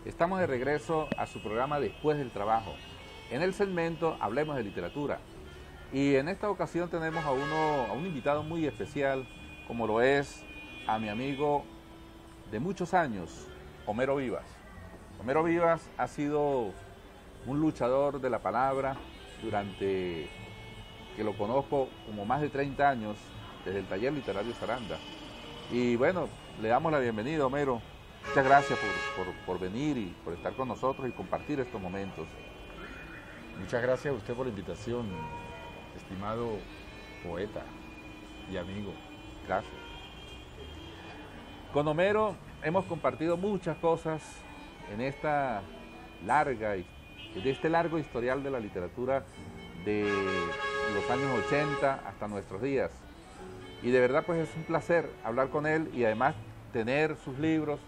Estamos de regreso a su programa Después del Trabajo. En el segmento Hablemos de Literatura. Y en esta ocasión tenemos a un invitado muy especial, como lo es a mi amigo de muchos años, Homero Vivas. Homero Vivas ha sido un luchador de la palabra durante, que lo conozco, como más de 30 años, desde el Taller Literario Saranda. Y bueno, le damos la bienvenida, Homero. Muchas gracias por venir y por estar con nosotros y compartir estos momentos. Muchas gracias a usted por la invitación, estimado poeta y amigo. Gracias. Con Homero hemos compartido muchas cosas en este largo historial de la literatura de los años 80 hasta nuestros días. Y de verdad pues es un placer hablar con él y además tener sus libros,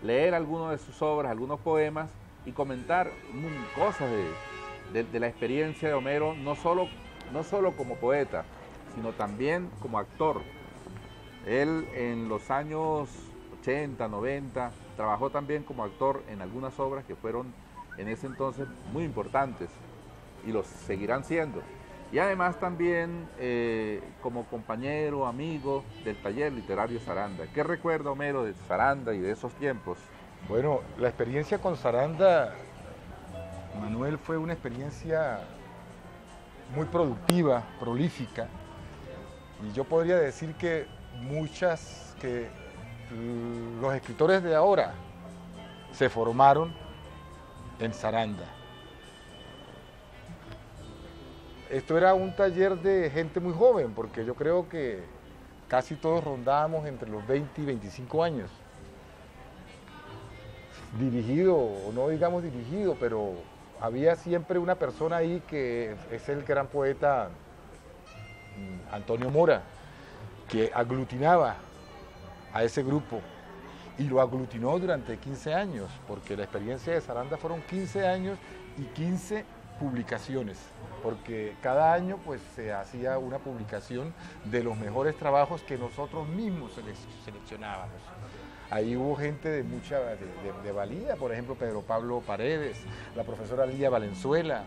leer algunas de sus obras, algunos poemas y comentar cosas de la experiencia de Homero, no solo como poeta, sino también como actor. Él en los años 80, 90, trabajó también como actor en algunas obras que fueron en ese entonces muy importantes y los seguirán siendo. Y además también como compañero, amigo del Taller Literario Saranda. ¿Qué recuerda Homero de Saranda y de esos tiempos? Bueno, la experiencia con Saranda, Manuel, fue una experiencia muy productiva, prolífica. Y yo podría decir que los escritores de ahora se formaron en Saranda. Esto era un taller de gente muy joven, porque yo creo que casi todos rondábamos entre los 20 y 25 años. Dirigido, o no digamos dirigido, pero había siempre una persona ahí que es el gran poeta Antonio Mora, que aglutinaba a ese grupo y lo aglutinó durante 15 años, porque la experiencia de Saranda fueron 15 años y 15 publicaciones, porque cada año pues se hacía una publicación de los mejores trabajos que nosotros mismos seleccionábamos. Ahí hubo gente de mucha de valía, por ejemplo Pedro Pablo Paredes, la profesora Lía Valenzuela,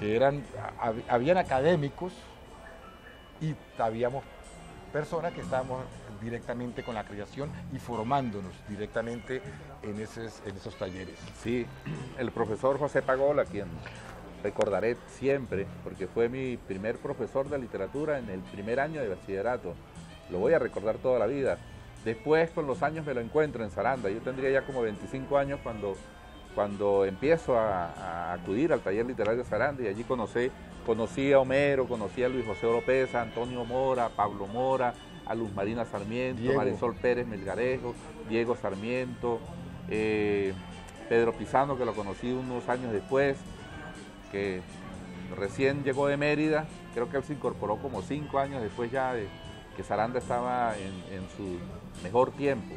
que habían académicos y habíamos personas que estábamos directamente con la creación y formándonos directamente en esos talleres. Sí, el profesor José Pagola, quien recordaré siempre, porque fue mi primer profesor de literatura en el primer año de bachillerato. Lo voy a recordar toda la vida. Después, con los años, me lo encuentro en Saranda. Yo tendría ya como 25 años cuando empiezo a acudir al Taller Literario Saranda, y allí conocí a Homero, conocí a Luis José López, a Antonio Mora, a Pablo Mora, a Luz Marina Sarmiento, Diego. Marisol Pérez Melgarejo, Diego Sarmiento, Pedro Pisano, que lo conocí unos años después, que recién llegó de Mérida. Creo que él se incorporó como 5 años después ya de que Saranda estaba en su mejor tiempo.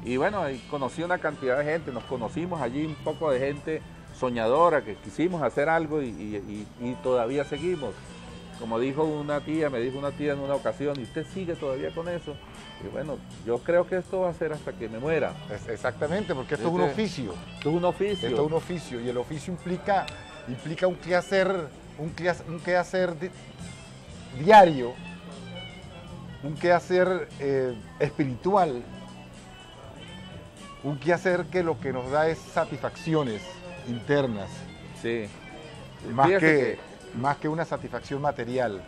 Y bueno, ahí conocí una cantidad de gente, nos conocimos allí un poco de gente soñadora, que quisimos hacer algo y todavía seguimos. Como me dijo una tía en una ocasión, ¿y usted sigue todavía con eso? Y bueno, yo creo que esto va a ser hasta que me muera. Exactamente, porque esto es un oficio. Esto es un oficio. Esto es un oficio, y el oficio implica un quehacer diario, un quehacer espiritual, un quehacer que lo que nos da es satisfacciones internas. Sí. Más que una satisfacción material.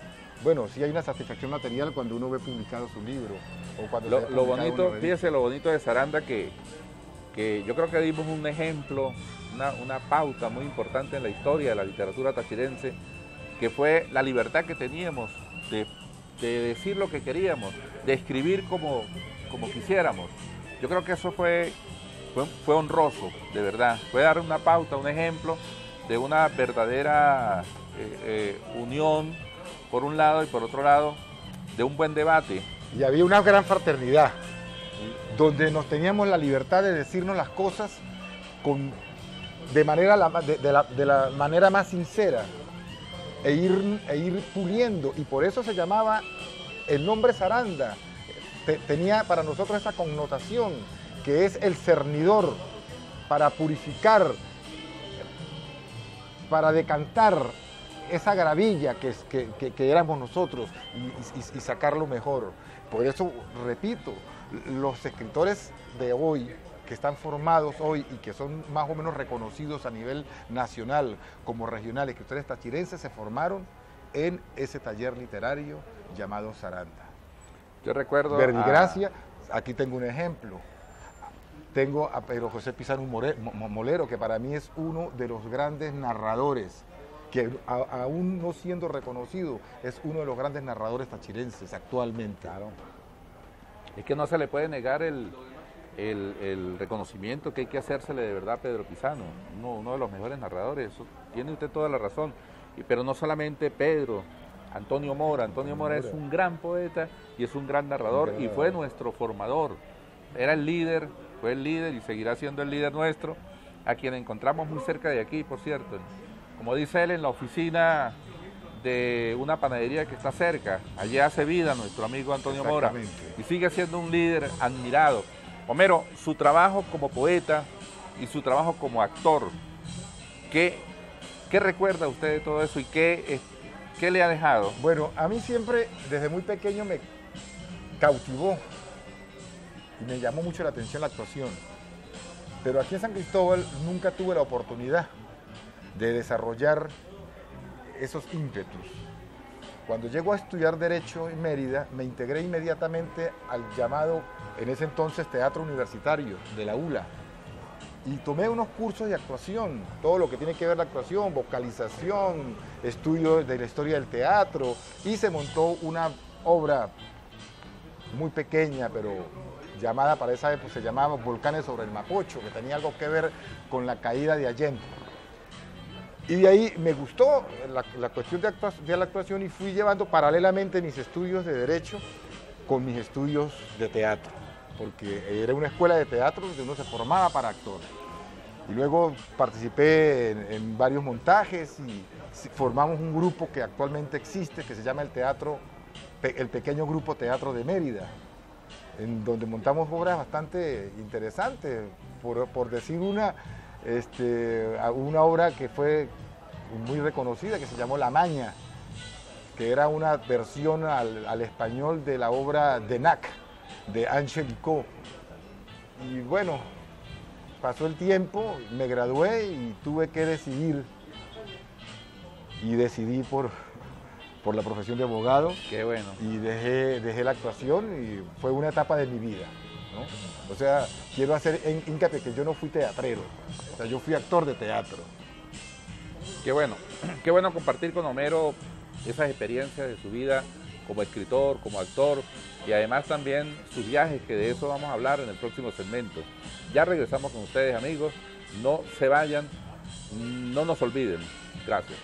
Bueno, sí hay una satisfacción material cuando uno ve publicado su libro. O cuando lo bonito, fíjese lo bonito de Saranda, que yo creo que dimos un ejemplo, una pauta muy importante en la historia de la literatura tachirense, que fue la libertad que teníamos de decir lo que queríamos, de escribir como quisiéramos. Yo creo que eso fue honroso, de verdad. Fue dar una pauta, un ejemplo de una verdadera unión, por un lado, y por otro lado, de un buen debate. Y había una gran fraternidad, donde nos teníamos la libertad de decirnos las cosas de la manera más sincera, e ir puliendo, y por eso se llamaba el nombre Saranda. Tenía para nosotros esa connotación, que es el cernidor, para purificar, para decantar esa gravilla que éramos nosotros y sacarlo mejor. Por eso, repito, los escritores de hoy, que están formados hoy y que son más o menos reconocidos a nivel nacional como regionales, escritores tachirenses, se formaron en ese taller literario llamado Saranda. Yo recuerdo Verdigracia, aquí tengo un ejemplo. Tengo a Pedro José Pizarro Molero, que para mí es uno de los grandes narradores, que aún no siendo reconocido, es uno de los grandes narradores tachirenses actualmente. Claro. Es que no se le puede negar el reconocimiento que hay que hacérsele de verdad a Pedro Pizano, uno de los mejores narradores, eso, tiene usted toda la razón, pero no solamente Pedro, Antonio Mora es un gran poeta y es un gran narrador y fue nuestro formador, era el líder, fue el líder y seguirá siendo el líder nuestro, a quien encontramos muy cerca de aquí, por cierto, como dice él, en la oficina de una panadería que está cerca, allí hace vida nuestro amigo Antonio Mora y sigue siendo un líder admirado. Homero, su trabajo como poeta y su trabajo como actor, ¿qué recuerda usted de todo eso y qué le ha dejado? Bueno, a mí siempre, desde muy pequeño, me cautivó y me llamó mucho la atención la actuación. Pero aquí en San Cristóbal nunca tuve la oportunidad de desarrollar esos ímpetus. Cuando llego a estudiar Derecho en Mérida, me integré inmediatamente al llamado, en ese entonces, Teatro Universitario de la ULA. Y tomé unos cursos de actuación, todo lo que tiene que ver la actuación, vocalización, estudio de la historia del teatro, y se montó una obra muy pequeña, pero llamada para esa época, se llamaba Volcanes sobre el Mapocho, que tenía algo que ver con la caída de Allende. Y de ahí me gustó la cuestión de la actuación y fui llevando paralelamente mis estudios de Derecho con mis estudios de teatro, porque era una escuela de teatro donde uno se formaba para actor. Y luego participé en varios montajes y formamos un grupo que actualmente existe, que se llama el Pequeño Grupo Teatro de Mérida, en donde montamos obras bastante interesantes, por decir una obra que fue muy reconocida, que se llamó La Maña, que era una versión al español de la obra de Nac, de Ángel Icó. Y bueno, pasó el tiempo, me gradué y tuve que decidir, y decidí por la profesión de abogado. Qué bueno. Y dejé la actuación y fue una etapa de mi vida, ¿no? O sea, quiero hacer hincapié que yo no fui teatrero, o sea, yo fui actor de teatro. Qué bueno compartir con Homero esas experiencias de su vida como escritor, como actor y además también sus viajes, que de eso vamos a hablar en el próximo segmento. Ya regresamos con ustedes, amigos, no se vayan, no nos olviden. Gracias.